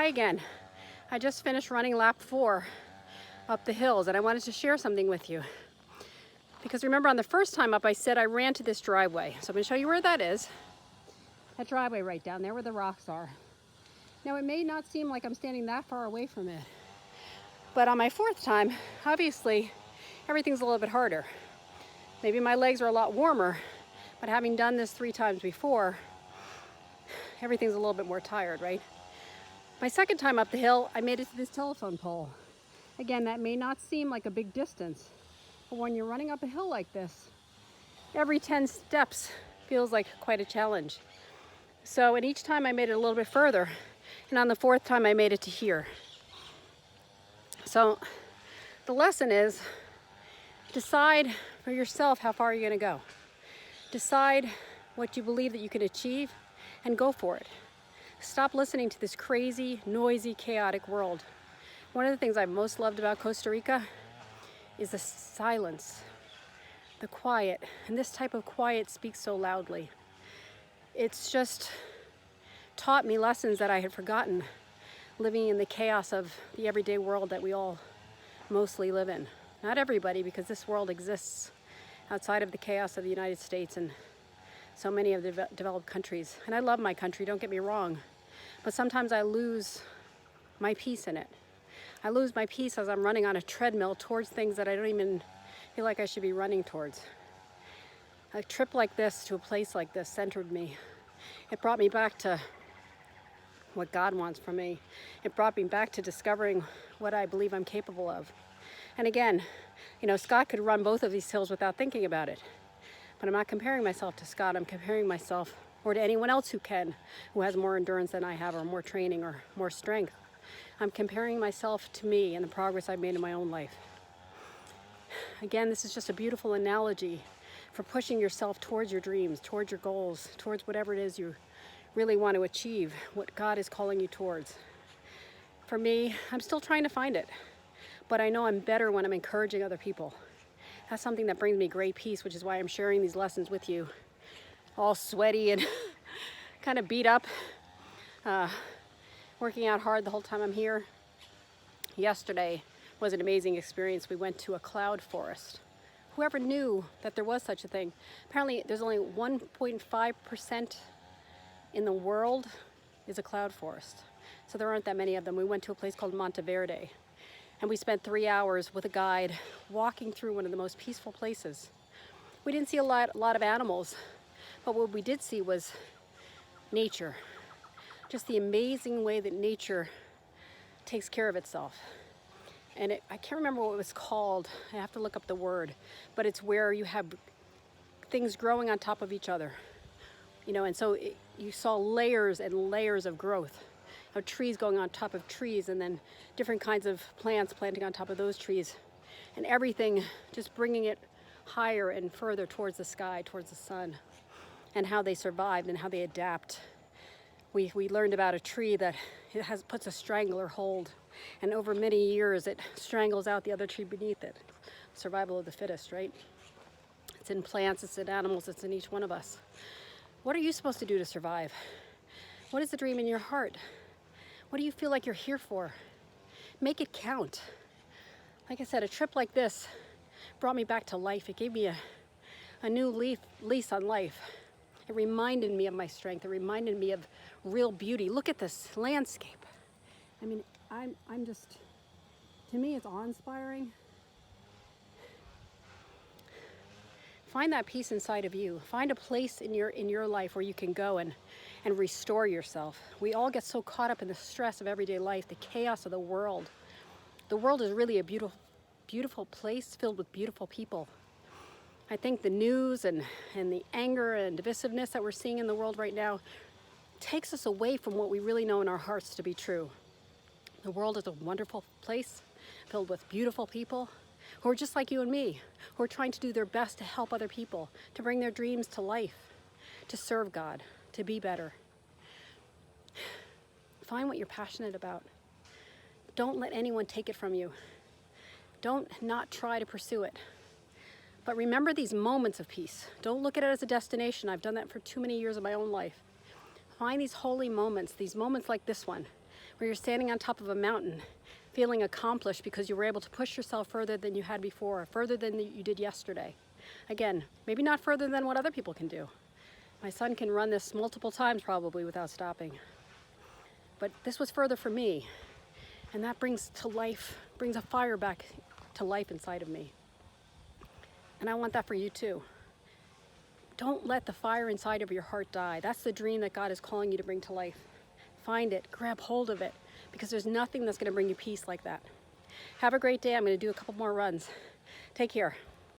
Hi again. I just finished running lap 4 up the hills, and I wanted to share something with you. Because remember, on the first time up, I said I ran to this driveway. So I'm going to show you where that is. That driveway right down there where the rocks are. Now, it may not seem like I'm standing that far away from it, but on my fourth time, obviously, everything's a little bit harder. Maybe my legs are a lot warmer, but having done this 3 times before, everything's a little bit more tired, right? My second time up the hill, I made it to this telephone pole. Again, that may not seem like a big distance, but when you're running up a hill like this, every 10 steps feels like quite a challenge. So, and each time I made it a little bit further, and on the 4th time I made it to here. So, the lesson is, decide for yourself how far you're going to go. Decide what you believe that you can achieve, and go for it. Stop listening to this crazy, noisy, chaotic world. One of the things I've most loved about Costa Rica is the silence, the quiet, and this type of quiet speaks so loudly. It's just taught me lessons that I had forgotten, living in the chaos of the everyday world that we all mostly live in. Not everybody, because this world exists outside of the chaos of the United States and so many of the developed countries. And I love my country, don't get me wrong, but sometimes I lose my peace in it. I lose my peace as I'm running on a treadmill towards things that I don't even feel like I should be running towards. A trip like this to a place like this centered me. It brought me back to what God wants from me. It brought me back to discovering what I believe I'm capable of. And again, you know, Scott could run both of these hills without thinking about it. But I'm not comparing myself to Scott. I'm comparing myself or to anyone else who can, who has more endurance than I have, or more training, or more strength. I'm comparing myself to me and the progress I've made in my own life. Again, this is just a beautiful analogy for pushing yourself towards your dreams, towards your goals, towards whatever it is you really want to achieve, what God is calling you towards. For me, I'm still trying to find it, but I know I'm better when I'm encouraging other people. That's something that brings me great peace, which is why I'm sharing these lessons with you, all sweaty and kind of beat up, working out hard the whole time I'm here. Yesterday was an amazing experience. We went to a cloud forest. Whoever knew that there was such a thing? Apparently there's only 1.5% in the world is a cloud forest. So there aren't that many of them. We went to a place called Monteverde. And we spent 3 hours with a guide walking through one of the most peaceful places. We didn't see a lot of animals, but what we did see was nature. Just the amazing way that nature takes care of itself. And I can't remember what it was called. I have to look up the word. But it's where you have things growing on top of each other. You know, and so you saw layers and layers of growth. Of trees going on top of trees, and then different kinds of plants planting on top of those trees, and everything just bringing it higher and further towards the sky, towards the sun, and how they survived and how they adapt. We learned about a tree that puts a strangler hold, and over many years it strangles out the other tree beneath it. Survival of the fittest, right? It's in plants, it's in animals, it's in each one of us. What are you supposed to do to survive? What is the dream in your heart? What do you feel like you're here for? Make it count. Like I said, a trip like this brought me back to life. It gave me a new lease on life. It reminded me of my strength. It reminded me of real beauty. Look at this landscape. I mean, I'm just, to me, it's awe-inspiring. Find that peace inside of you. Find a place in your life where you can go and restore yourself. We all get so caught up in the stress of everyday life, the chaos of the world. The world is really a beautiful, beautiful place filled with beautiful people. I think the news and the anger and divisiveness that we're seeing in the world right now takes us away from what we really know in our hearts to be true. The world is a wonderful place filled with beautiful people who are just like you and me, who are trying to do their best to help other people, to bring their dreams to life, to serve God, to be better. Find what you're passionate about. Don't let anyone take it from you. Don't not try to pursue it. But remember these moments of peace. Don't look at it as a destination. I've done that for too many years of my own life. Find these holy moments, these moments like this one, where you're standing on top of a mountain, feeling accomplished because you were able to push yourself further than you had before, further than you did yesterday. Again, maybe not further than what other people can do. My son can run this multiple times probably without stopping. But this was further for me. And that brings to life, brings a fire back to life inside of me. And I want that for you too. Don't let the fire inside of your heart die. That's the dream that God is calling you to bring to life. Find it, grab hold of it, because there's nothing that's going to bring you peace like that. Have a great day. I'm going to do a couple more runs. Take care.